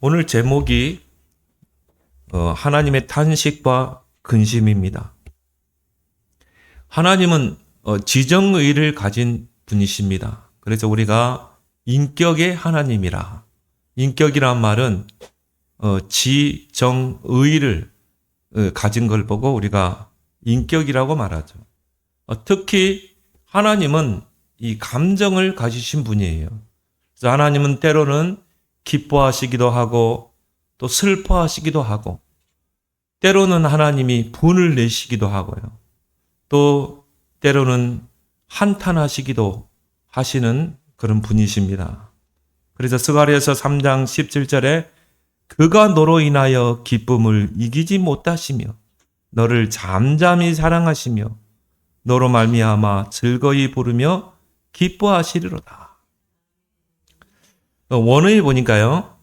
오늘 제목이 하나님의 탄식과 근심입니다. 하나님은 지정의를 가진 분이십니다. 그래서 우리가 인격의 하나님이라, 인격이란 말은 지정의를 가진 걸 보고 우리가 인격이라고 말하죠. 특히 하나님은 이 감정을 가지신 분이에요. 그래서 하나님은 때로는 기뻐하시기도 하고 또 슬퍼하시기도 하고 때로는 하나님이 분을 내시기도 하고요. 또 때로는 한탄하시기도 하시는 그런 분이십니다. 그래서 스가랴서 3장 17절에 그가 너로 인하여 기쁨을 이기지 못하시며 너를 잠잠히 사랑하시며 너로 말미암아 즐거이 부르며 기뻐하시리로다. 원어에 보니까요.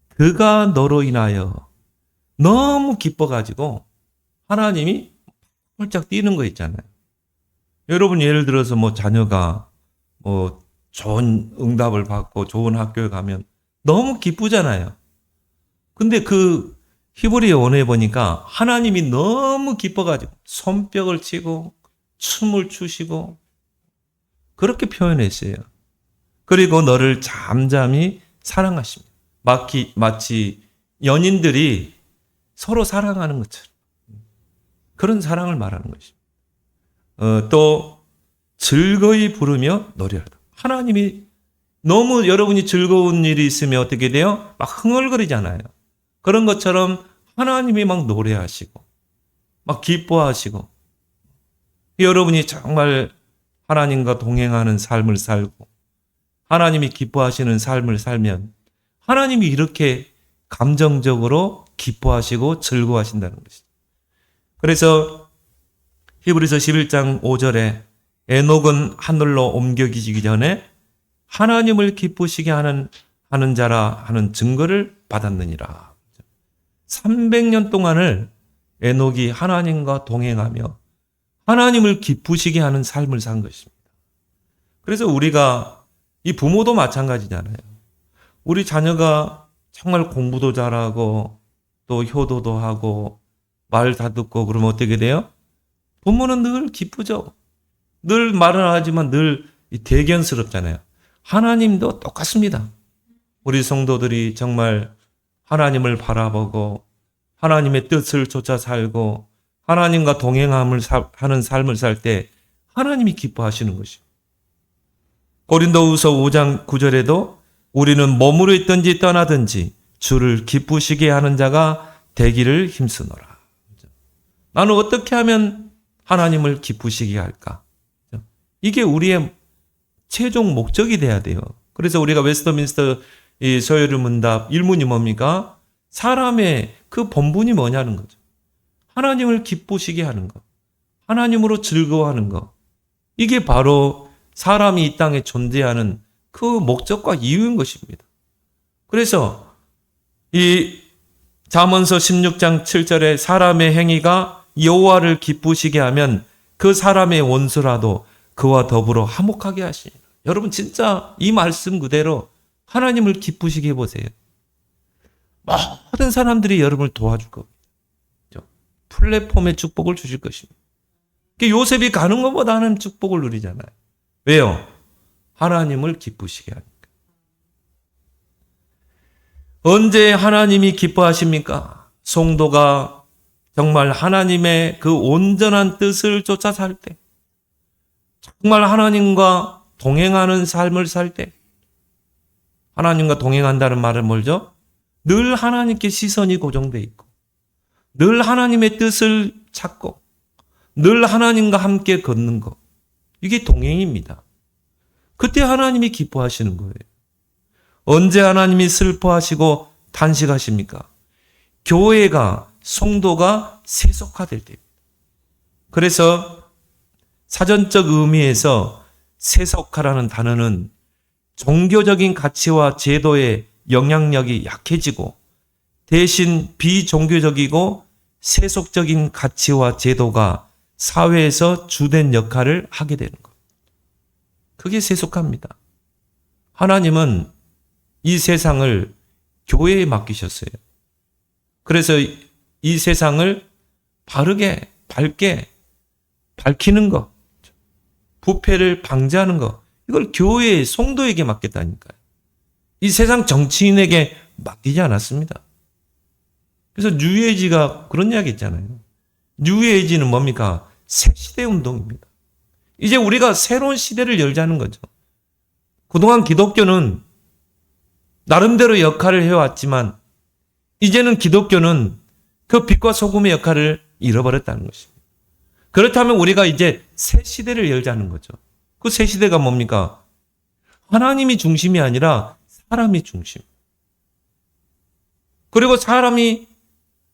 그가 너로 인하여 너무 기뻐가지고 하나님이 홀짝 뛰는 거 있잖아요. 여러분 예를 들어서 자녀가 좋은 응답을 받고 좋은 학교에 가면 너무 기쁘잖아요. 근데 그 히브리어 원어에 보니까 하나님이 너무 기뻐가지고 손뼉을 치고 춤을 추시고 그렇게 표현했어요. 그리고 너를 잠잠히 사랑하십니다. 마치 연인들이 서로 사랑하는 것처럼 그런 사랑을 말하는 것입니다. 또 즐거이 부르며 노래하다. 하나님이 너무 여러분이 즐거운 일이 있으면 어떻게 돼요? 막 흥얼거리잖아요. 그런 것처럼 하나님이 막 노래하시고 막 기뻐하시고 여러분이 정말 하나님과 동행하는 삶을 살고 하나님이 기뻐하시는 삶을 살면 하나님이 이렇게 감정적으로 기뻐하시고 즐거워하신다는 것이죠. 그래서 히브리서 11장 5절에 에녹은 하늘로 옮겨지기 전에 하나님을 기쁘시게 하는 자라 하는 증거를 받았느니라. 300년 동안을 에녹이 하나님과 동행하며 하나님을 기쁘시게 하는 삶을 산 것입니다. 그래서 우리가 이 부모도 마찬가지잖아요. 우리 자녀가 정말 공부도 잘하고 또 효도도 하고 말 다 듣고 그러면 어떻게 돼요? 부모는 늘 기쁘죠. 늘 말은 하지만 늘 대견스럽잖아요. 하나님도 똑같습니다. 우리 성도들이 정말 하나님을 바라보고 하나님의 뜻을 쫓아 살고 하나님과 동행함을 하는 삶을 살 때 하나님이 기뻐하시는 것이죠. 고린도후서 5장 9절에도 우리는 머무르 있든지 떠나든지 주를 기쁘시게 하는 자가 되기를 힘쓰노라. 나는 어떻게 하면 하나님을 기쁘시게 할까? 이게 우리의 최종 목적이 돼야 돼요. 그래서 우리가 웨스트민스터 이 서열의 문답 1문이 뭡니까? 사람의 그 본분이 뭐냐는 거죠. 하나님을 기쁘시게 하는 것. 하나님으로 즐거워하는 것. 이게 바로 사람이 이 땅에 존재하는 그 목적과 이유인 것입니다. 그래서 이 잠언서 16장 7절에 사람의 행위가 여호와를 기쁘시게 하면 그 사람의 원수라도 그와 더불어 화목하게 하시니라. 여러분 진짜 이 말씀 그대로 하나님을 기쁘시게 해보세요. 모든 사람들이 여러분을 도와줄 겁니다. 플랫폼에 축복을 주실 것입니다. 요셉이 가는 것보다는 축복을 누리잖아요. 왜요? 하나님을 기쁘시게 하니까. 언제 하나님이 기뻐하십니까? 성도가 정말 하나님의 그 온전한 뜻을 쫓아 살 때, 정말 하나님과 동행하는 삶을 살 때, 하나님과 동행한다는 말은 뭐죠? 늘 하나님께 시선이 고정되어 있고, 늘 하나님의 뜻을 찾고, 늘 하나님과 함께 걷는 것. 이게 동행입니다. 그때 하나님이 기뻐하시는 거예요. 언제 하나님이 슬퍼하시고 탄식하십니까? 교회가, 성도가 세속화될 때입니다. 그래서 사전적 의미에서 세속화라는 단어는 종교적인 가치와 제도의 영향력이 약해지고 대신 비종교적이고 세속적인 가치와 제도가 사회에서 주된 역할을 하게 되는 것. 그게 세속화입니다. 하나님은 이 세상을 교회에 맡기셨어요. 그래서 이 세상을 바르게, 밝게 밝히는 것, 부패를 방지하는 것, 이걸 교회의 성도에게 맡겼다니까요. 이 세상 정치인에게 맡기지 않았습니다. 그래서 뉴에이지가 그런 이야기 있잖아요. 뉴에이지는 뭡니까? 새 시대 운동입니다. 이제 우리가 새로운 시대를 열자는 거죠. 그동안 기독교는 나름대로 역할을 해왔지만 이제는 기독교는 그 빛과 소금의 역할을 잃어버렸다는 것입니다. 그렇다면 우리가 이제 새 시대를 열자는 거죠. 그 새 시대가 뭡니까? 하나님이 중심이 아니라 사람이 중심. 그리고 사람이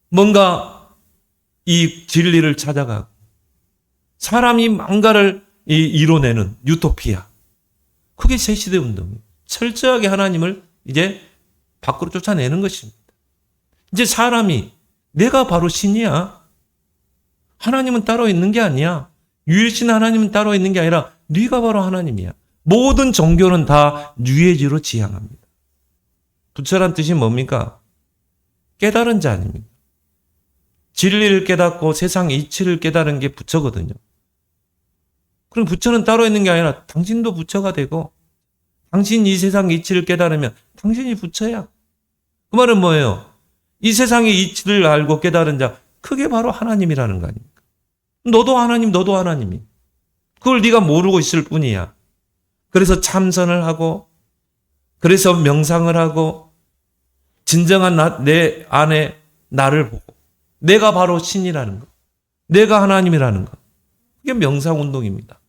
뭔가 이 진리를 찾아가고 사람이 뭔가를 이뤄내는 유토피아. 그게 새 시대 운동이에요. 철저하게 하나님을 이제 밖으로 쫓아내는 것입니다. 이제 사람이 내가 바로 신이야. 하나님은 따로 있는 게 아니야. 유일신 하나님은 따로 있는 게 아니라 네가 바로 하나님이야. 모든 종교는 다 뉴에이지로 지향합니다. 부처란 뜻이 뭡니까? 깨달은 자 아닙니까? 진리를 깨닫고 세상 이치를 깨달은 게 부처거든요. 그럼 부처는 따로 있는 게 아니라 당신도 부처가 되고 당신이 이 세상 이치를 깨달으면 당신이 부처야. 그 말은 뭐예요? 이 세상의 이치를 알고 깨달은 자, 그게 바로 하나님이라는 거 아닙니까? 너도 하나님, 너도 하나님이. 그걸 네가 모르고 있을 뿐이야. 그래서 참선을 하고, 그래서 명상을 하고, 진정한 내 안에 나를 보고, 내가 바로 신이라는 거, 내가 하나님이라는 거. 그게 명상운동입니다.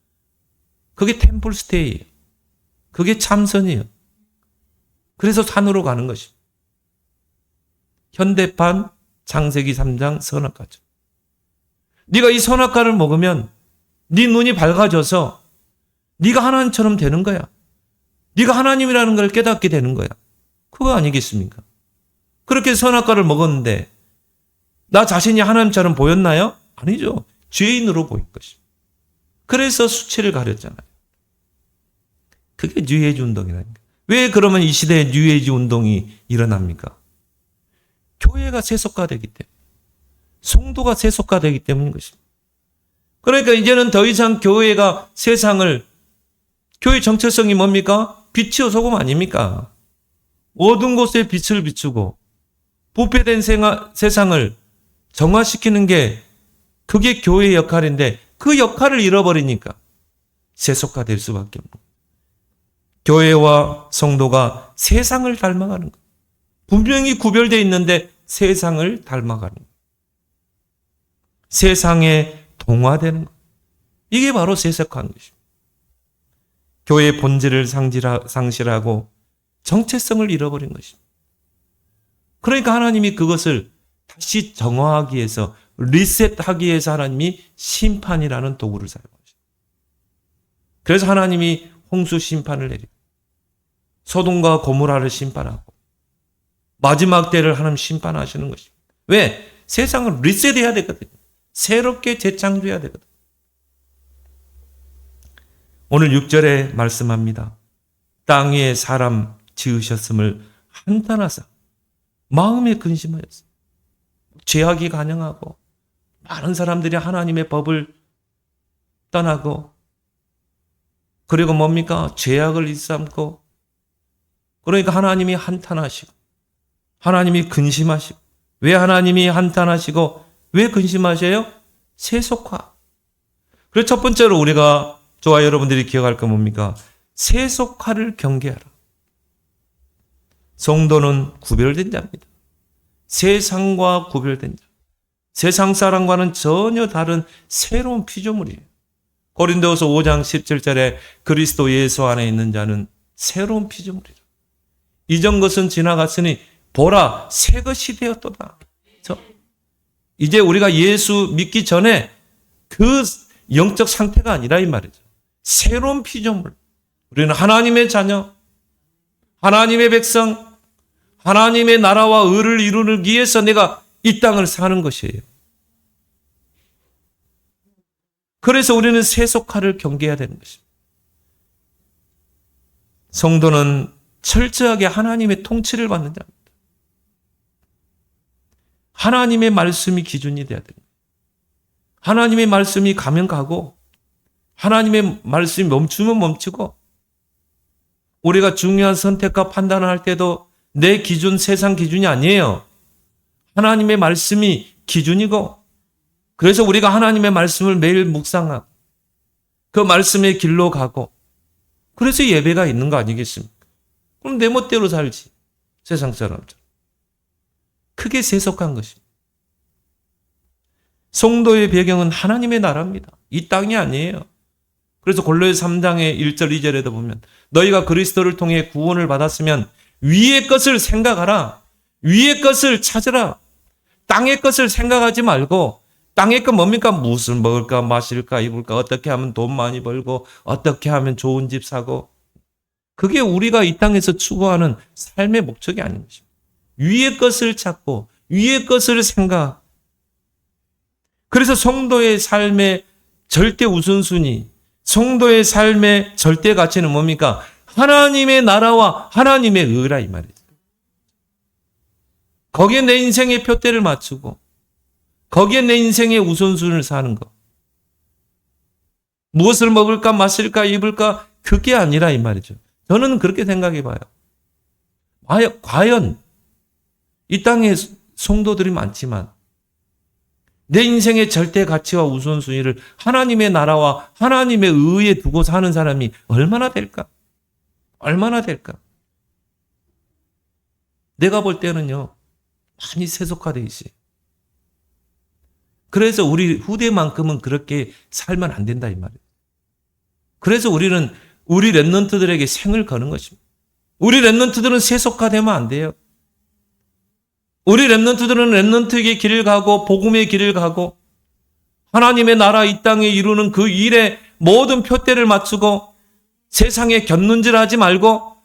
그게 템플스테이예요. 그게 참선이에요. 그래서 산으로 가는 것입니다. 현대판 창세기 3장 선악과죠. 네가 이 선악과를 먹으면 네 눈이 밝아져서 네가 하나님처럼 되는 거야. 네가 하나님이라는 걸 깨닫게 되는 거야. 그거 아니겠습니까? 그렇게 선악과를 먹었는데 나 자신이 하나님처럼 보였나요? 아니죠. 죄인으로 보인 것입니다. 그래서 수치를 가렸잖아요. 그게 뉴에이지 운동이라니까. 왜 그러면 이 시대에 뉴에이지 운동이 일어납니까? 교회가 세속화되기 때문에, 성도가 세속화되기 때문인 것입니다. 그러니까 이제는 더 이상 교회가 세상을, 교회 정체성이 뭡니까? 빛이요 소금 아닙니까? 어두운 곳에 빛을 비추고 부패된 세상을 정화시키는 게 그게 교회의 역할인데 그 역할을 잃어버리니까 세속화될 수밖에 없는 거예요. 교회와 성도가 세상을 닮아가는 거예요. 분명히 구별되어 있는데 세상을 닮아가는 거예요. 세상에 동화되는 것. 이게 바로 세속화인 것입니다. 교회의 본질을 상실하고 정체성을 잃어버린 것입니다. 그러니까 하나님이 그것을 다시 정화하기 위해서, 리셋하기 위해서 하나님이 심판이라는 도구를 사용하십니다. 그래서 하나님이 홍수 심판을 내리고 소돔과 고모라를 심판하고 마지막 때를 하나님 심판하시는 것입니다. 왜? 세상을 리셋해야 되거든요. 새롭게 재창조해야 되거든요. 오늘 6절에 말씀합니다. 땅 위에 사람 지으셨음을 한탄하사 마음에 근심하였어요. 죄악이 간영하고 많은 사람들이 하나님의 법을 떠나고 그리고 뭡니까? 죄악을 일삼고 그러니까 하나님이 한탄하시고 하나님이 근심하시고 왜 하나님이 한탄하시고 왜 근심하셔요? 세속화. 그래서 첫 번째로 우리가 저와 여러분들이 기억할 건 뭡니까? 세속화를 경계하라. 성도는 구별된 자입니다. 세상과 구별된 자. 세상 사람과는 전혀 다른 새로운 피조물이에요. 고린도후서 5장 17절에 그리스도 예수 안에 있는 자는 새로운 피조물이라. 이전 것은 지나갔으니 보라 새 것이 되었도다. 이제 우리가 예수 믿기 전에 그 영적 상태가 아니라 이 말이죠. 새로운 피조물. 우리는 하나님의 자녀, 하나님의 백성, 하나님의 나라와 의를 이루기 위해서 내가 이 땅을 사는 것이에요. 그래서 우리는 세속화를 경계해야 되는 것입니다. 성도는 철저하게 하나님의 통치를 받는 자입니다. 하나님의 말씀이 기준이 돼야 됩니다. 하나님의 말씀이 가면 가고 하나님의 말씀이 멈추면 멈추고 우리가 중요한 선택과 판단을 할 때도 내 기준, 세상 기준이 아니에요. 하나님의 말씀이 기준이고 그래서 우리가 하나님의 말씀을 매일 묵상하고 그 말씀의 길로 가고 그래서 예배가 있는 거 아니겠습니까? 그럼 내 멋대로 살지. 세상 사람처럼. 크게 세속한 것입니다. 성도의 배경은 하나님의 나라입니다. 이 땅이 아니에요. 그래서 골로새 3장의 1절 2절에도 보면 너희가 그리스도를 통해 구원을 받았으면 위의 것을 생각하라. 위의 것을 찾으라. 땅의 것을 생각하지 말고 땅의 것 뭡니까? 무엇을 먹을까 마실까 입을까 어떻게 하면 돈 많이 벌고 어떻게 하면 좋은 집 사고 그게 우리가 이 땅에서 추구하는 삶의 목적이 아닌 것입니다. 위의 것을 찾고 위의 것을 생각. 그래서 성도의 삶의 절대 우선순위, 성도의 삶의 절대 가치는 뭡니까? 하나님의 나라와 하나님의 의라 이 말이죠. 거기에 내 인생의 표대를 맞추고 거기에 내 인생의 우선순위를 사는 것. 무엇을 먹을까 마실까 입을까 그게 아니라 이 말이죠. 저는 그렇게 생각해 봐요. 과연 이 땅에 성도들이 많지만 내 인생의 절대 가치와 우선순위를 하나님의 나라와 하나님의 의에 두고 사는 사람이 얼마나 될까? 얼마나 될까? 내가 볼 때는요. 많이 세속화되어 있어요. 그래서 우리 후대만큼은 그렇게 살면 안 된다 이 말이에요. 그래서 우리는 우리 렘넌트들에게 생을 거는 것입니다. 우리 렘넌트들은 세속화되면 안 돼요. 우리 렘넌트들은 렘넌트의 길을 가고 복음의 길을 가고 하나님의 나라 이 땅에 이루는 그 일에 모든 표대를 맞추고 세상에 곁눈질하지 말고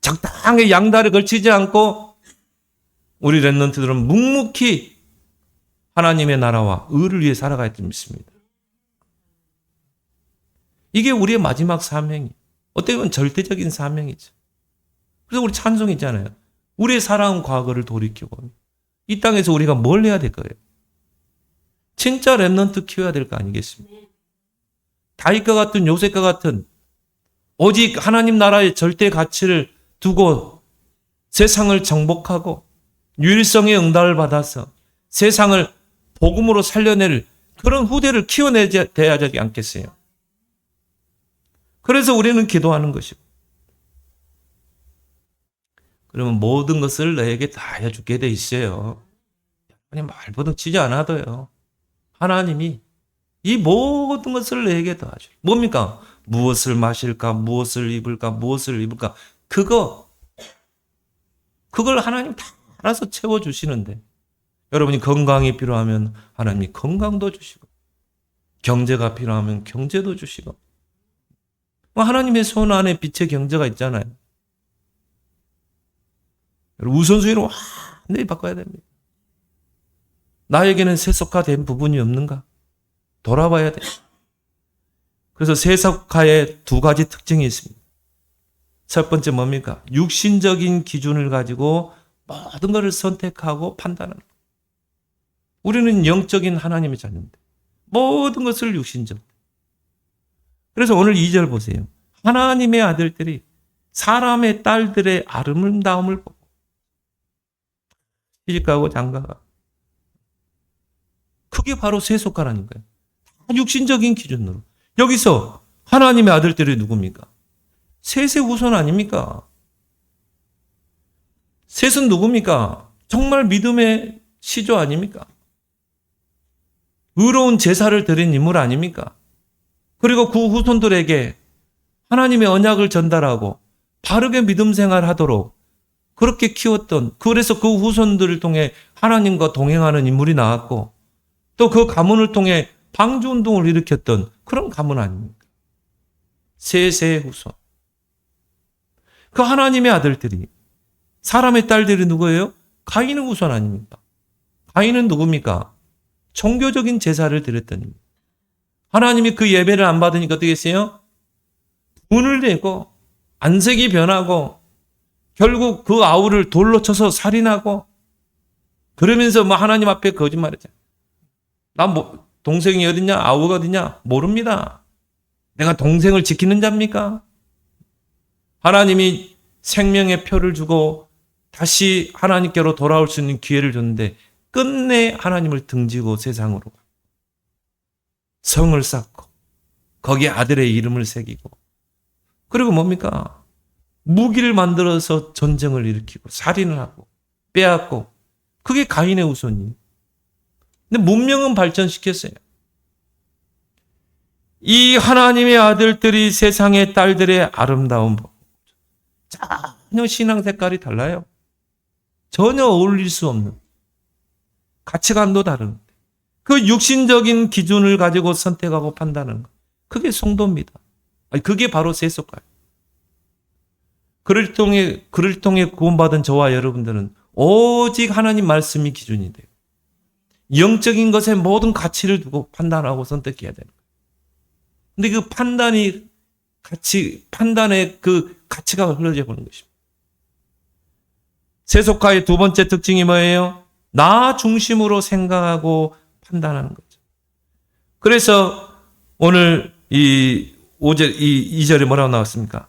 적당히 양다리 걸치지 않고 우리 렘넌트들은 묵묵히 하나님의 나라와 의를 위해 살아가야 됩니다. 이게 우리의 마지막 사명이 어떻게 보면 절대적인 사명이죠. 그래서 우리 찬송이잖아요. 우리의 살아온 과거를 돌이키고 이 땅에서 우리가 뭘 해야 될 거예요? 진짜 렘넌트 키워야 될 거 아니겠습니까? 다윗과 같은 요셉과 같은 오직 하나님 나라의 절대 가치를 두고 세상을 정복하고 유일성의 응답을 받아서 세상을 복음으로 살려낼 그런 후대를 키워내야 되지 않겠어요? 그래서 우리는 기도하는 것이고 그러면 모든 것을 너에게 다 해주게 돼 있어요. 아니 말보다 치지 않아도요. 하나님이 이 모든 것을 너에게 도와줘. 뭡니까? 무엇을 마실까? 무엇을 입을까? 무엇을 입을까? 그걸 하나님 다 알아서 채워주시는데 여러분이 건강이 필요하면 하나님이 건강도 주시고 경제가 필요하면 경제도 주시고 하나님의 손 안에 빛의 경제가 있잖아요. 우선순위로 완전히 바꿔야 됩니다. 나에게는 세속화된 부분이 없는가? 돌아봐야 돼요. 그래서 세속화의 두 가지 특징이 있습니다. 첫 번째 뭡니까? 육신적인 기준을 가지고 모든 것을 선택하고 판단하는 것. 우리는 영적인 하나님의 자녀인데 모든 것을 육신적. 그래서 오늘 2절 보세요. 하나님의 아들들이 사람의 딸들의 아름다움을 보고 시집가고 장가가 그게 바로 세속화라는 거예요. 다 육신적인 기준으로. 여기서 하나님의 아들들이 누굽니까? 셋의 후손 아닙니까? 셋은 누굽니까? 정말 믿음의 시조 아닙니까? 의로운 제사를 드린 인물 아닙니까? 그리고 그 후손들에게 하나님의 언약을 전달하고 바르게 믿음 생활하도록 그렇게 키웠던, 그래서 그 후손들을 통해 하나님과 동행하는 인물이 나왔고 또 그 가문을 통해 방주운동을 일으켰던 그런 가문 아닙니까? 셋의 후손. 그 하나님의 아들들이, 사람의 딸들이 누구예요? 가인의 후손 아닙니까? 가인은 누굽니까? 종교적인 제사를 드렸던 입니다. 하나님이 그 예배를 안 받으니까 어떻게 했어요? 분을 내고 안색이 변하고 결국 그 아우를 돌로 쳐서 살인하고 그러면서 뭐 하나님 앞에 거짓말하잖아. 나 뭐, 동생이 어딨냐? 아우가 어딨냐? 모릅니다. 내가 동생을 지키는 자입니까? 하나님이 생명의 표를 주고 다시 하나님께로 돌아올 수 있는 기회를 줬는데 끝내 하나님을 등지고 세상으로 성을 쌓고 거기에 아들의 이름을 새기고 그리고 뭡니까? 무기를 만들어서 전쟁을 일으키고 살인을 하고 빼앗고 그게 가인의 후손이에요. 근데 문명은 발전시켰어요. 이 하나님의 아들들이 세상의 딸들의 아름다운 법. 전혀 신앙 색깔이 달라요. 전혀 어울릴 수 없는. 가치관도 다른. 그 육신적인 기준을 가지고 선택하고 판단하는 것. 그게 성도입니다. 그게 바로 세속가예요. 그를 통해 구원받은 저와 여러분들은 오직 하나님 말씀이 기준이 돼요. 영적인 것에 모든 가치를 두고 판단하고 선택해야 되는 거예요. 근데 그 판단의 그 가치가 흐려져 버리는 것입니다. 세속화의 두 번째 특징이 뭐예요? 나 중심으로 생각하고 판단하는 거죠. 그래서 오늘 이 5절, 이 2절에 뭐라고 나왔습니까?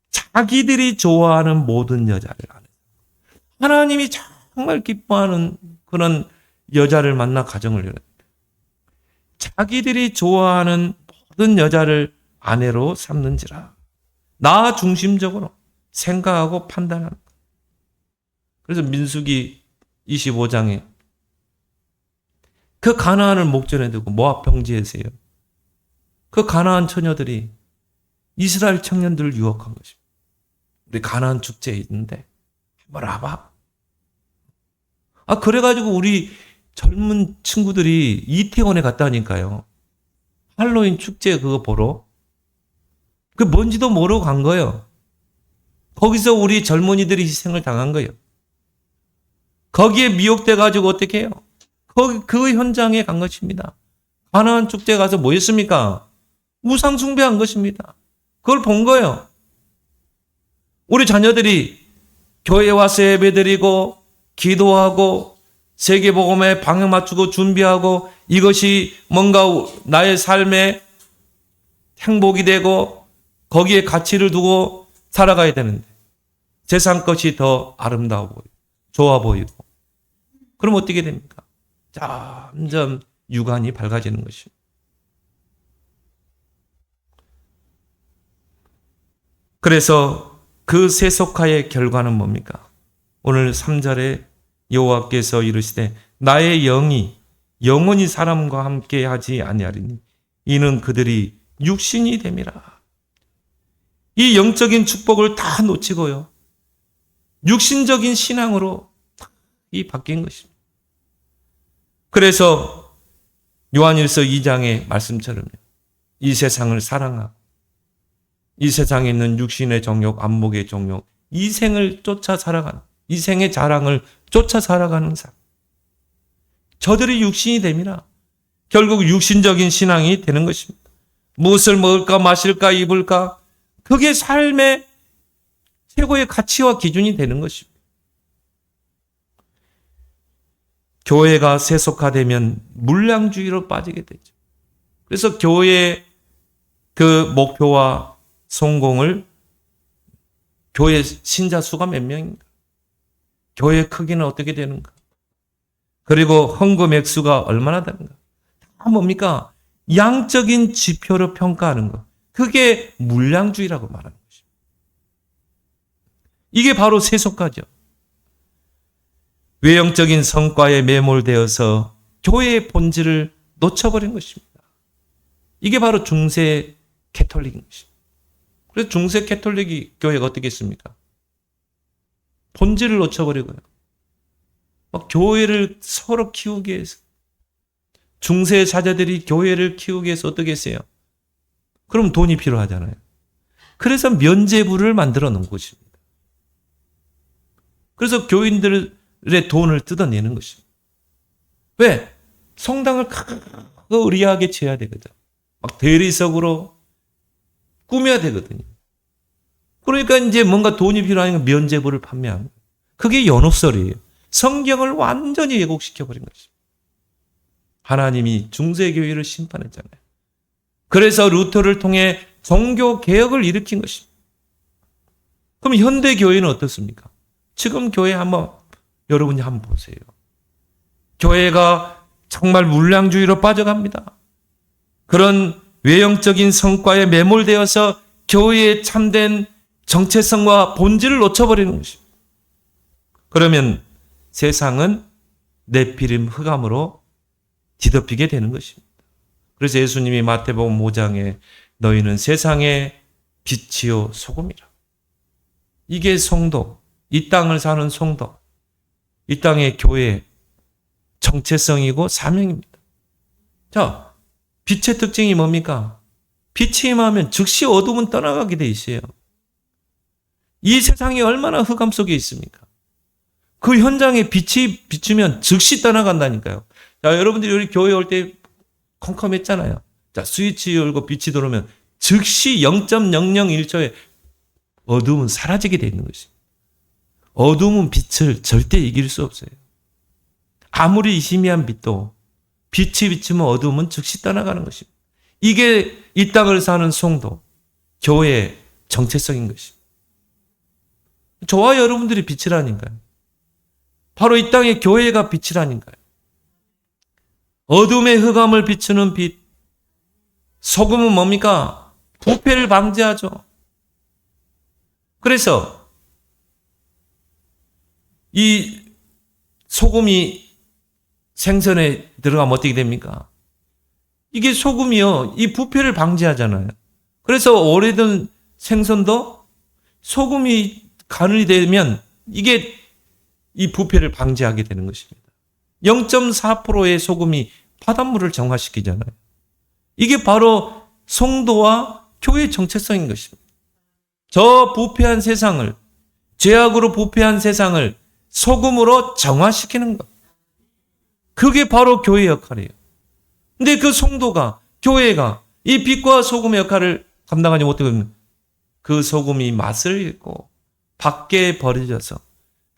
자기들이 좋아하는 모든 여자를 아는. 하나님이 정말 기뻐하는 그런 여자를 만나 가정을 이뤘다. 자기들이 좋아하는 모든 여자를 아내로 삼는지라. 나 중심적으로 생각하고 판단하는 것. 그래서 민수기 25장에 그 가나안을 목전에 두고 모압 평지에서요. 그 가나안 처녀들이 이스라엘 청년들을 유혹한 것입니다. 우리 가나안 축제에 있는데 한번 와봐. 그래가지고 우리 젊은 친구들이 이태원에 갔다니까요. 할로윈 축제 그거 보러. 그 뭔지도 모르고 간 거예요. 거기서 우리 젊은이들이 희생을 당한 거예요. 거기에 미혹돼가지고 어떻게 해요? 그 현장에 간 것입니다. 가나안 축제 가서 뭐 했습니까? 우상 숭배한 것입니다. 그걸 본 거예요. 우리 자녀들이 교회 와서 예배드리고 기도하고 세계복음에 방향 맞추고 준비하고 이것이 뭔가 나의 삶의 행복이 되고 거기에 가치를 두고 살아가야 되는데 세상 것이 더 아름다워 보이고 좋아 보이고 그럼 어떻게 됩니까? 점점 유관이 밝아지는 것입니다. 그래서 그 세속화의 결과는 뭡니까? 오늘 3절에 여호와께서 이르시되 나의 영이 영원히 사람과 함께 하지 아니하리니 이는 그들이 육신이 됨이라. 이 영적인 축복을 다 놓치고요. 육신적인 신앙으로 이 바뀐 것입니다. 그래서 요한일서 2장의 말씀처럼요. 이 세상을 사랑하고 이 세상에 있는 육신의 정욕, 안목의 정욕, 이생을 쫓아 살아가는 이생의 자랑을 쫓아 살아가는 삶. 저들이 육신이 됨이라. 결국 육신적인 신앙이 되는 것입니다. 무엇을 먹을까 마실까 입을까 그게 삶의 최고의 가치와 기준이 되는 것입니다. 교회가 세속화되면 물량주의로 빠지게 되죠. 그래서 교회의 그 목표와 성공을 교회 신자 수가 몇 명인가? 교회 크기는 어떻게 되는가? 그리고 헌금 액수가 얼마나 되는가? 다 뭡니까? 양적인 지표로 평가하는 것. 그게 물량주의라고 말하는 것입니다. 이게 바로 세속화죠. 외형적인 성과에 매몰되어서 교회의 본질을 놓쳐버린 것입니다. 이게 바로 중세 캐톨릭인 것입니다. 그래서 중세 캐톨릭이 교회가 어떻게 했습니까? 본질을 놓쳐버리고요. 교회를 서로 키우기 위해서 중세 사제들이 교회를 키우기 위해서 어떻게 했어요? 그럼 돈이 필요하잖아요. 그래서 면제부를 만들어 놓은 것입니다. 그래서 교인들의 돈을 뜯어내는 것입니다. 왜? 성당을 크고 의리하게 지어야 되거든. 막 대리석으로 꾸며야 되거든요. 그러니까 이제 뭔가 돈이 필요하니까 면제부를 판매하는 거예요. 그게 연옥설이에요. 성경을 완전히 왜곡시켜 버린 것입니다. 하나님이 중세교회를 심판했잖아요. 그래서 루터를 통해 종교 개혁을 일으킨 것입니다. 그럼 현대 교회는 어떻습니까? 지금 교회 여러분이 한번 보세요. 교회가 정말 물량주의로 빠져갑니다. 그런 외형적인 성과에 매몰되어서 교회의 참된 정체성과 본질을 놓쳐버리는 것입니다. 그러면 세상은 네피림 흑암으로 뒤덮이게 되는 것입니다. 그래서 예수님이 마태복음 5장에 너희는 세상의 빛이요 소금이라. 이게 성도, 이 땅을 사는 성도, 이 땅의 교회의 정체성이고 사명입니다. 자, 빛의 특징이 뭡니까? 빛이 임하면 즉시 어둠은 떠나가게 돼 있어요. 이 세상이 얼마나 흑암 속에 있습니까? 그 현장에 빛이 비추면 즉시 떠나간다니까요. 자, 여러분들이 우리 교회 올 때 컴컴했잖아요. 자, 스위치 열고 빛이 들어오면 즉시 0.001초에 어둠은 사라지게 돼 있는 것입니다. 어둠은 빛을 절대 이길 수 없어요. 아무리 희미한 빛도 빛이 비치면 어둠은 즉시 떠나가는 것입니다. 이게 이 땅을 사는 성도, 교회의 정체성인 것입니다. 저와 여러분들이 빛이라니까요. 바로 이 땅의 교회가 빛이라니까요. 어둠의 흑암을 비추는 빛. 소금은 뭡니까? 부패를 방지하죠. 그래서 이 소금이 생선에 들어가면 어떻게 됩니까? 이게 소금이요. 이 부패를 방지하잖아요. 그래서 오래된 생선도 소금이 간이 되면 이게 이 부패를 방지하게 되는 것입니다. 0.4%의 소금이 바닷물을 정화시키잖아요. 이게 바로 성도와 교회의 정체성인 것입니다. 저 부패한 세상을, 죄악으로 부패한 세상을 소금으로 정화시키는 것. 그게 바로 교회의 역할이에요. 근데 그 성도가, 교회가 이 빛과 소금의 역할을 감당하지 못하면 그 소금이 맛을 잃고 밖에 버려져서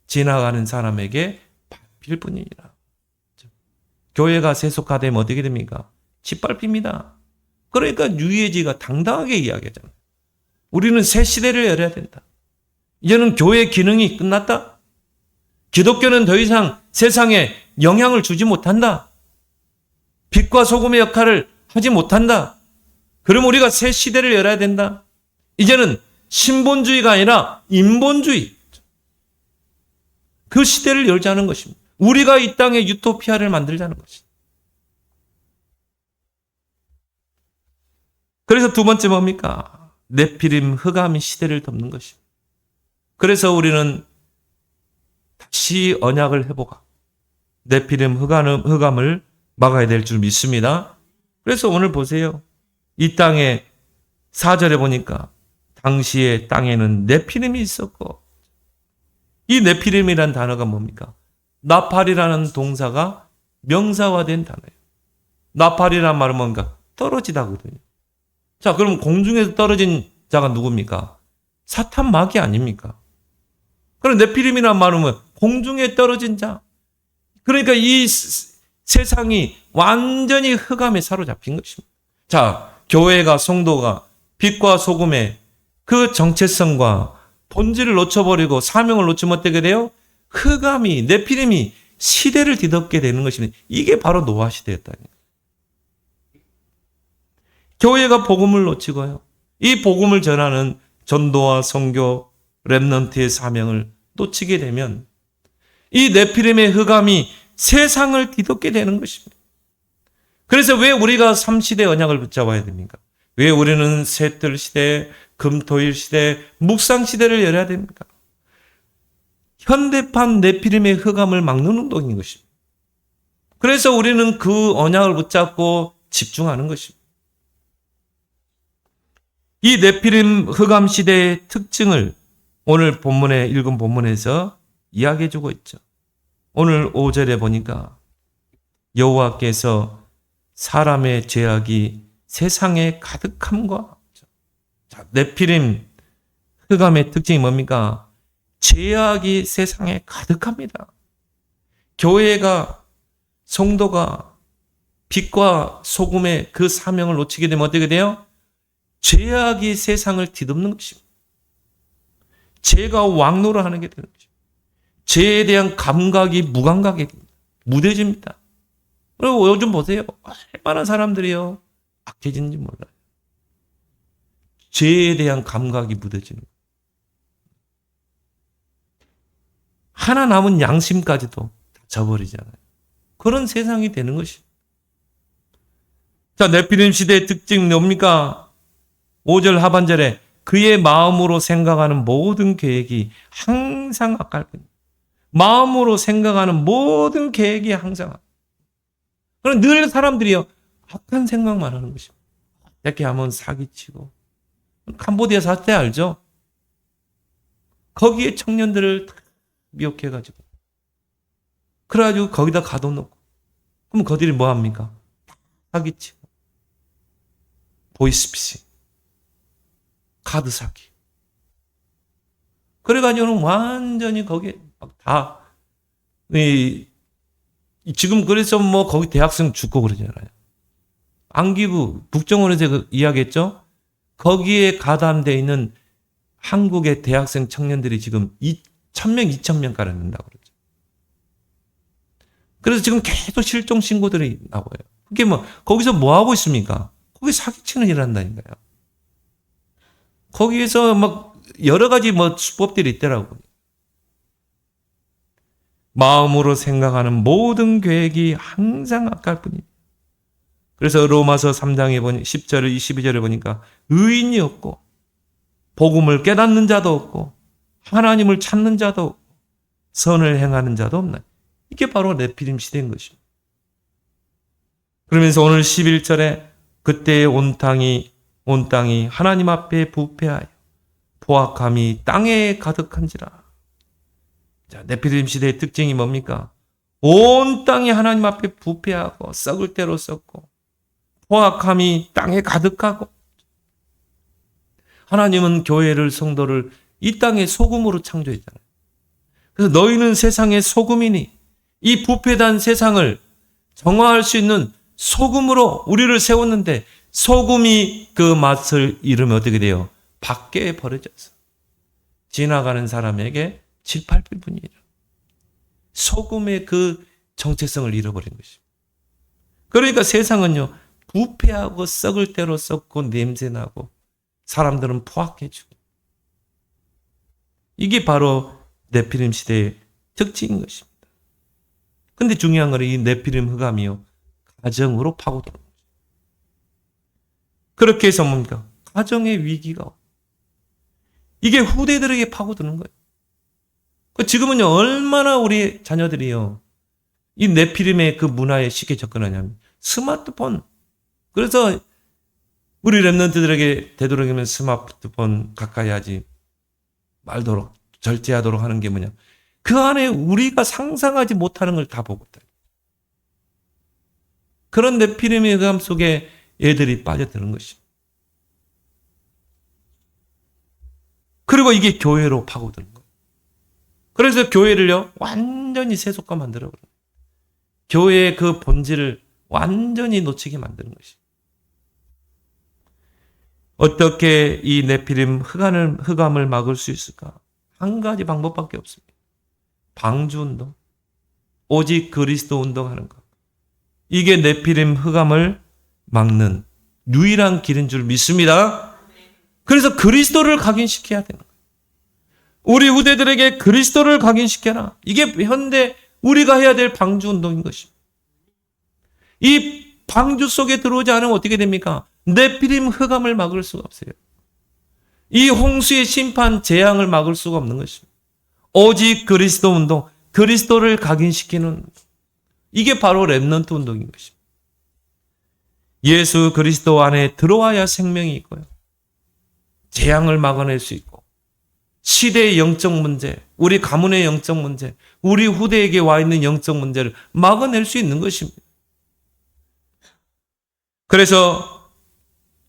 지나가는 사람에게 밟힐 뿐이니라. 교회가 세속화되면 어떻게 됩니까? 짓밟힙니다. 그러니까 유해지가 당당하게 이야기하잖아요. 우리는 새 시대를 열어야 된다. 이제는 교회의 기능이 끝났다. 기독교는 더 이상 세상에 영향을 주지 못한다. 빛과 소금의 역할을 하지 못한다. 그럼 우리가 새 시대를 열어야 된다. 이제는 신본주의가 아니라 인본주의. 그 시대를 열자는 것입니다. 우리가 이 땅에 유토피아를 만들자는 것입니다. 그래서 두 번째 뭡니까? 네피림 흑암이 시대를 덮는 것입니다. 그래서 우리는 다시 언약을 회복하고 네피림 흑암을 막아야 될 줄 믿습니다. 그래서 오늘 보세요. 이 땅에 4절에 보니까 당시에 땅에는 네피림이 있었고, 이 네피림이란 단어가 뭡니까? 나팔이라는 동사가 명사화된 단어예요. 나팔이란 말은 뭔가 떨어지다거든요. 자, 그럼 공중에서 떨어진 자가 누굽니까? 사탄 마귀 아닙니까? 그럼 네피림이란 말은 공중에 떨어진 자. 그러니까 이 세상이 완전히 흑암에 사로잡힌 것입니다. 자, 교회가, 성도가 빛과 소금의 그 정체성과 본질을 놓쳐버리고 사명을 놓치면 어떻게 돼요? 흑암이, 네피림이 시대를 뒤덮게 되는 것입니다. 이게 바로 노아 시대였다니까. 교회가 복음을 놓치고요. 이 복음을 전하는 전도와 선교, 렘넌트의 사명을 놓치게 되면 이 네피림의 흑암이 세상을 뒤덮게 되는 것입니다. 그래서 왜 우리가 3시대 언약을 붙잡아야 됩니까? 왜 우리는 셋들 시대, 금토일 시대, 묵상 시대를 열어야 됩니까? 현대판 네피림의 흑암을 막는 운동인 것입니다. 그래서 우리는 그 언약을 붙잡고 집중하는 것입니다. 이 네피림 흑암 시대의 특징을 오늘 본문에 읽은 본문에서 이야기해 주고 있죠. 오늘 5절에 보니까 여호와께서 사람의 죄악이 세상에 가득함과, 자, 네피림 흑암의 특징이 뭡니까? 죄악이 세상에 가득합니다. 교회가, 성도가 빛과 소금의 그 사명을 놓치게 되면 어떻게 돼요? 죄악이 세상을 뒤덮는 것입니다. 죄가 왕노를 하는 게 되는 것입니다. 죄에 대한 감각이 무감각이 무뎌집니다. 그리고 요즘 보세요. 얼마나 사람들이요 악해지는지 몰라요. 죄에 대한 감각이 무뎌지는 거예요. 하나 남은 양심까지도 다 저버리잖아요. 그런 세상이 되는 것입니다. 자, 네피림 시대의 특징이 뭡니까? 5절 하반절에 그의 마음으로 생각하는 모든 계획이 항상 악할 뿐입니다. 마음으로 생각하는 모든 계획이 항상 악할 뿐입니다. 그럼 늘 사람들이요 악한 생각만 하는 것입니다. 이렇게 하면 사기치고. 캄보디아 사태 알죠? 거기에 청년들을 미혹해가지고 그래가지고 거기다 가둬놓고 그럼 그들이 뭐합니까? 사기치고 보이스피싱 카드 사기 그래가지고는 완전히 거기에 다 지금 그래서 뭐 거기 대학생 죽고 그러잖아요. 안기부 국정원에서 이야기했죠. 거기에 가담되어 있는 한국의 대학생 청년들이 지금 1,000명, 2,000명 가량 된다고 그러죠. 그래서 지금 계속 실종 신고들이 나와요. 그게 뭐 거기서 뭐 하고 있습니까? 거기 사기치는 일 한다니까요. 거기에서 막 여러 가지 뭐 수법들이 있더라고요. 마음으로 생각하는 모든 계획이 항상 악할 뿐입니다. 그래서 로마서 3장에 보니 10절, 22절에 보니까 의인이 없고 복음을 깨닫는 자도 없고 하나님을 찾는 자도 없고 선을 행하는 자도 없나. 이게 바로 네피림 시대인 것입니다. 그러면서 오늘 11절에 그때의 온 땅이 하나님 앞에 부패하여 포악함이 땅에 가득한지라. 자, 네피림 시대의 특징이 뭡니까? 온 땅이 하나님 앞에 부패하고 썩을 대로 썩고 포악함이 땅에 가득하고 하나님은 교회를 성도를 이 땅의 소금으로 창조했잖아요. 그래서 너희는 세상의 소금이니 이 부패한 세상을 정화할 수 있는 소금으로 우리를 세웠는데 소금이 그 맛을 잃으면 어떻게 돼요? 밖에 버려져서 지나가는 사람에게 질팔릴 뿐이에요. 소금의 그 정체성을 잃어버린 것입니다. 그러니까 세상은요 부패하고 썩을 대로 썩고 냄새나고 사람들은 포악해지고 이게 바로 네피림 시대의 특징인 것입니다. 근데 중요한 것은 이 네피림 흑암이요 가정으로 파고드는 거죠. 그렇게 해서 뭡니까? 가정의 위기가 이게 후대들에게 파고드는 거예요. 지금은요 얼마나 우리 자녀들이요 이 네피림의 그 문화에 쉽게 접근하냐면 스마트폰. 그래서 우리 랩런트들에게 되도록이면 스마트폰 가까이 하지 말도록 절제하도록 하는 게 뭐냐. 그 안에 우리가 상상하지 못하는 걸 다 보고 있다. 그런 네피림의 흑암 속에 애들이 빠져드는 것입니다. 그리고 이게 교회로 파고드는 거예요. 그래서 교회를요 완전히 세속화 만들어버려요. 교회의 그 본질을 완전히 놓치게 만드는 것입니다. 어떻게 이 네피림 흑암을 막을 수 있을까? 한 가지 방법밖에 없습니다. 방주운동, 오직 그리스도 운동하는 것. 이게 네피림 흑암을 막는 유일한 길인 줄 믿습니다. 그래서 그리스도를 각인시켜야 되는 거예요. 우리 후대들에게 그리스도를 각인시켜라. 이게 현대 우리가 해야 될 방주운동인 것입니다. 이 방주 속에 들어오지 않으면 어떻게 됩니까? 네피림 흑암을 막을 수가 없어요. 이 홍수의 심판, 재앙을 막을 수가 없는 것입니다. 오직 그리스도 운동, 그리스도를 각인시키는 이게 바로 렘넌트 운동인 것입니다. 예수 그리스도 안에 들어와야 생명이 있고요. 재앙을 막아낼 수 있고 시대의 영적 문제, 우리 가문의 영적 문제, 우리 후대에게 와 있는 영적 문제를 막아낼 수 있는 것입니다. 그래서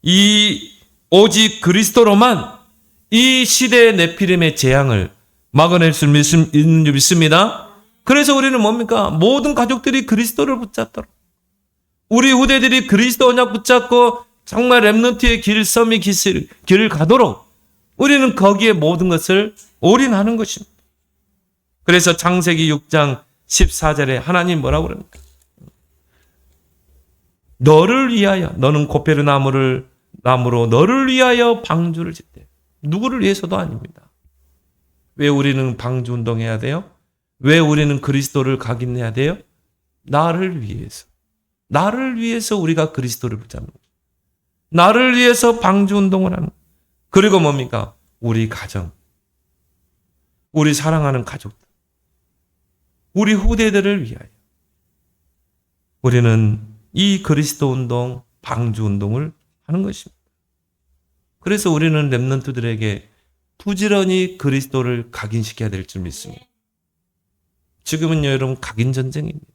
이 오직 그리스도로만 이 시대의 네피림의 재앙을 막아낼 수 있는 줄 믿습니다. 그래서 우리는 뭡니까? 모든 가족들이 그리스도를 붙잡도록, 우리 후대들이 그리스도 언약 붙잡고 정말 렘넌트의 썸이 길을 가도록 우리는 거기에 모든 것을 올인하는 것입니다. 그래서 창세기 6장 14절에 하나님 뭐라고 그럽니까? 너를 위하여, 너는 고페르 나무로 너를 위하여 방주를 짓대. 누구를 위해서도 아닙니다. 왜 우리는 방주 운동해야 돼요? 왜 우리는 그리스도를 각인해야 돼요? 나를 위해서. 나를 위해서 우리가 그리스도를 붙잡는 거예요. 나를 위해서 방주 운동을 하는 거예요. 그리고 뭡니까? 우리 가정, 우리 사랑하는 가족들, 우리 후대들을 위하여 우리는 이 그리스도 운동, 방주 운동을 하는 것입니다. 그래서 우리는 렘넌트들에게 부지런히 그리스도를 각인시켜야 될 줄 믿습니다. 지금은 여러분 각인 전쟁입니다.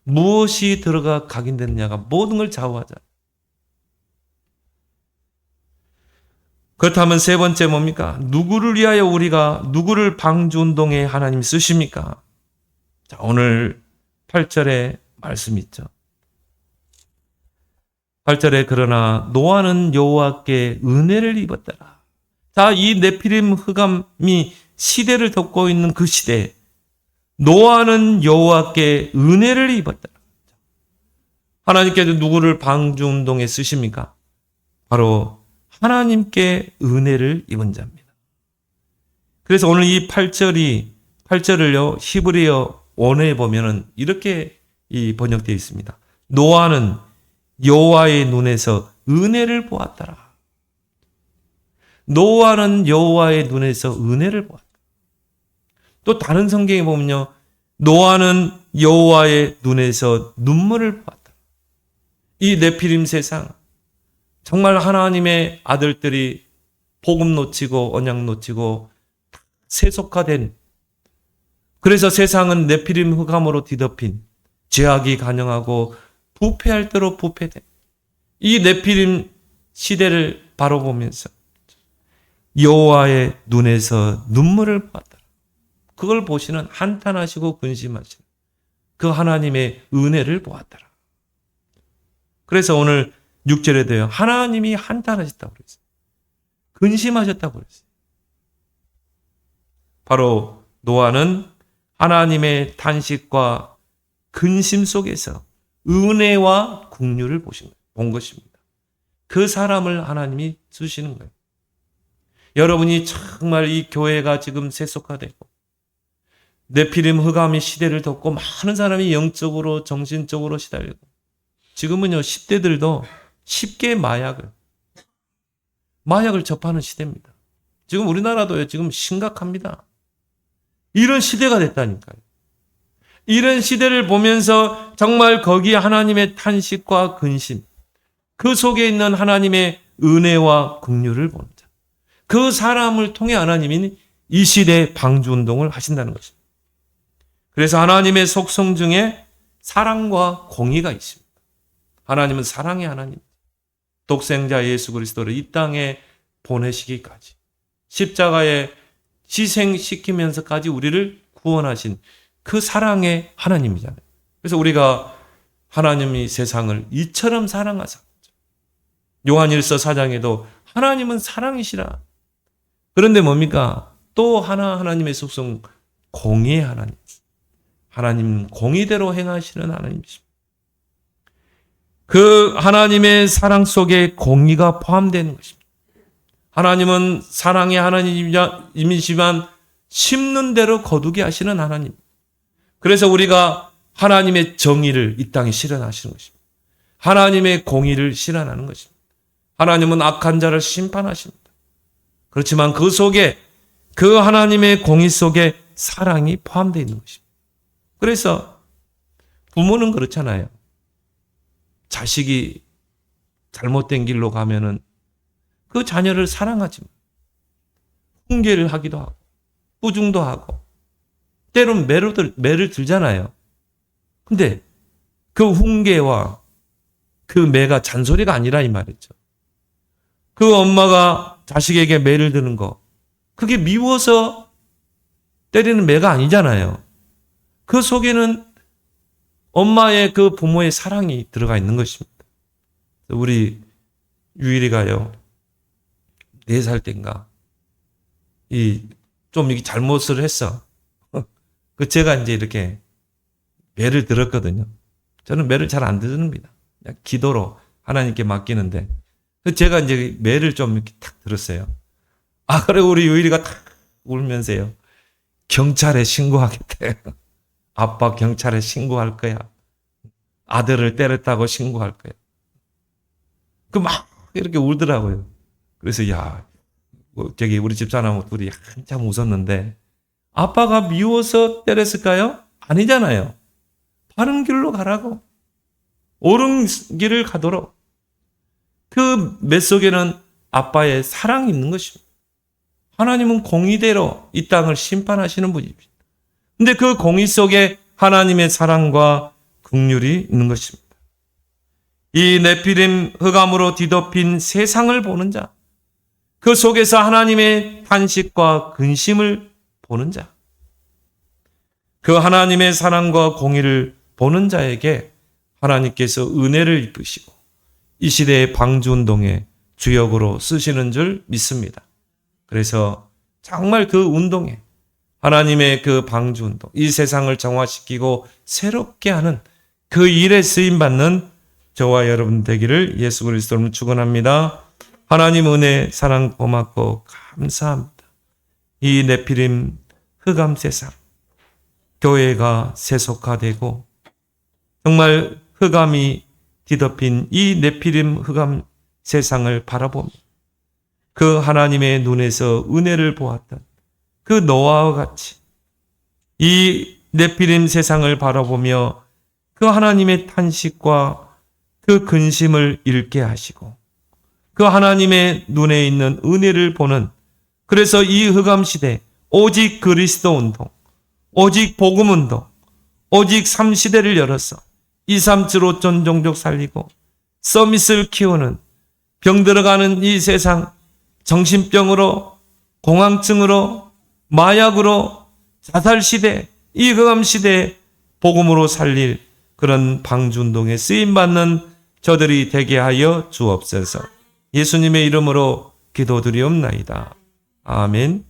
무엇이 들어가 각인됐느냐가 모든 걸 좌우하잖아요. 그렇다면 세 번째 뭡니까? 누구를 위하여 우리가 누구를 방주운동에 하나님 쓰십니까? 자, 오늘 8절에 말씀 있죠. 8절에 그러나 노아는 여호와께 은혜를 입었더라. 자, 이 네피림 흑암이 시대를 덮고 있는 그 시대에 노아는 여호와께 은혜를 입었더라. 하나님께서 누구를 방주운동에 쓰십니까? 바로 하나님께 은혜를 입은 자입니다. 그래서 오늘 이 8절을요, 히브리어 원어에 보면은 이렇게 번역되어 있습니다. 노아는 여호와의 눈에서 은혜를 보았더라. 노아는 여호와의 눈에서 은혜를 보았다. 또 다른 성경에 보면요, 노아는 여호와의 눈에서 눈물을 보았다. 이 네피림 세상, 정말 하나님의 아들들이 복음 놓치고 언약 놓치고 세속화된, 그래서 세상은 네피림 흑암으로 뒤덮인 죄악이 간영하고 부패할 대로 부패된 이 네피림 시대를 바로 보면서 여호와의 눈에서 눈물을 보았다. 그걸 보시는 한탄하시고 근심하시는 그 하나님의 은혜를 보았더라. 그래서 오늘 6절에 돼요. 하나님이 한탄하셨다고 그랬어요. 근심하셨다고 그랬어요. 바로 노아는 하나님의 탄식과 근심 속에서 은혜와 긍휼을 본 것입니다. 그 사람을 하나님이 쓰시는 거예요. 여러분이 정말 이 교회가 지금 세속화되고 네피림 흑암이 시대를 덮고 많은 사람이 영적으로 정신적으로 시달리고, 지금은요 10대들도 쉽게 마약을 접하는 시대입니다. 지금 우리나라도요 지금 심각합니다. 이런 시대가 됐다니까요. 이런 시대를 보면서 정말 거기에 하나님의 탄식과 근심, 그 속에 있는 하나님의 은혜와 긍휼을 보는 자, 그 사람을 통해 하나님이 이 시대에 방주운동을 하신다는 것입니다. 그래서 하나님의 속성 중에 사랑과 공의가 있습니다. 하나님은 사랑의 하나님, 독생자 예수 그리스도를 이 땅에 보내시기까지 십자가에 희생시키면서까지 우리를 구원하신 그 사랑의 하나님이잖아요. 그래서 우리가 하나님이 세상을 이처럼 사랑하사, 요한일서 4장에도 하나님은 사랑이시라. 그런데 뭡니까? 또 하나님의 속성, 공의의 하나님. 하나님 공의대로 행하시는 하나님이십니다. 그 하나님의 사랑 속에 공의가 포함되는 것입니다. 하나님은 사랑의 하나님이시지만 심는 대로 거두게 하시는 하나님. 그래서 우리가 하나님의 정의를 이 땅에 실현하시는 것입니다. 하나님의 공의를 실현하는 것입니다. 하나님은 악한 자를 심판하십니다. 그렇지만 그 속에, 그 하나님의 공의 속에 사랑이 포함되어 있는 것입니다. 그래서 부모는 그렇잖아요. 자식이 잘못된 길로 가면은 그 자녀를 사랑하지만 훈계를 하기도 하고 꾸중도 하고 때로는 매를 들잖아요. 근데 그 훈계와 그 매가 잔소리가 아니라 이 말이죠. 그 엄마가 자식에게 매를 드는 거, 그게 미워서 때리는 매가 아니잖아요. 그 속에는 엄마의 그 부모의 사랑이 들어가 있는 것입니다. 우리 유일이가요, 4살 땐가, 좀 이게 잘못을 했어. 그 제가 이제 이렇게 매를 들었거든요. 저는 매를 잘 안 듣습니다. 그냥 기도로 하나님께 맡기는데, 제가 이제 매를 좀 이렇게 탁 들었어요. 그래, 우리 유일이가 탁 울면서요, 경찰에 신고하겠대. 아빠 경찰에 신고할 거야. 아들을 때렸다고 신고할 거야. 막 이렇게 울더라고요. 그래서 저기 우리 집사람 둘이 한참 웃었는데, 아빠가 미워서 때렸을까요? 아니잖아요. 바른 길로 가라고. 옳은 길을 가도록. 그 매 속에는 아빠의 사랑이 있는 것입니다. 하나님은 공의대로 이 땅을 심판하시는 분입니다. 근데 그 공의 속에 하나님의 사랑과 긍휼이 있는 것입니다. 이 네피림 흑암으로 뒤덮인 세상을 보는 자, 그 속에서 하나님의 탄식과 근심을 보는 자, 그 하나님의 사랑과 공의를 보는 자에게 하나님께서 은혜를 입으시고 이 시대의 방주운동의 주역으로 쓰시는 줄 믿습니다. 그래서 정말 그 운동에 하나님의 그 방주운동, 이 세상을 정화시키고 새롭게 하는 그 일에 쓰임받는 저와 여러분 되기를 예수 그리스도로 축원합니다. 하나님 은혜 사랑 고맙고 감사합니다. 이 네피림 흑암 세상, 교회가 세속화되고 정말 흑암이 뒤덮인 이 네피림 흑암 세상을 바라보며 그 하나님의 눈에서 은혜를 보았던 그 노아와 같이 이 네피림 세상을 바라보며 그 하나님의 탄식과 그 근심을 잃게 하시고 그 하나님의 눈에 있는 은혜를 보는, 그래서 이 흑암 시대 오직 그리스도 운동, 오직 복음 운동, 오직 3시대를 열어서 2, 3, 7, 5천 종족 살리고 서밋을 키우는, 병들어가는 이 세상 정신병으로, 공황증으로, 마약으로, 자살 시대, 이 흑암 시대에 복음으로 살릴 그런 방주운동에 쓰임받는 저들이 되게 하여 주옵소서. 예수님의 이름으로 기도드리옵나이다. 아멘.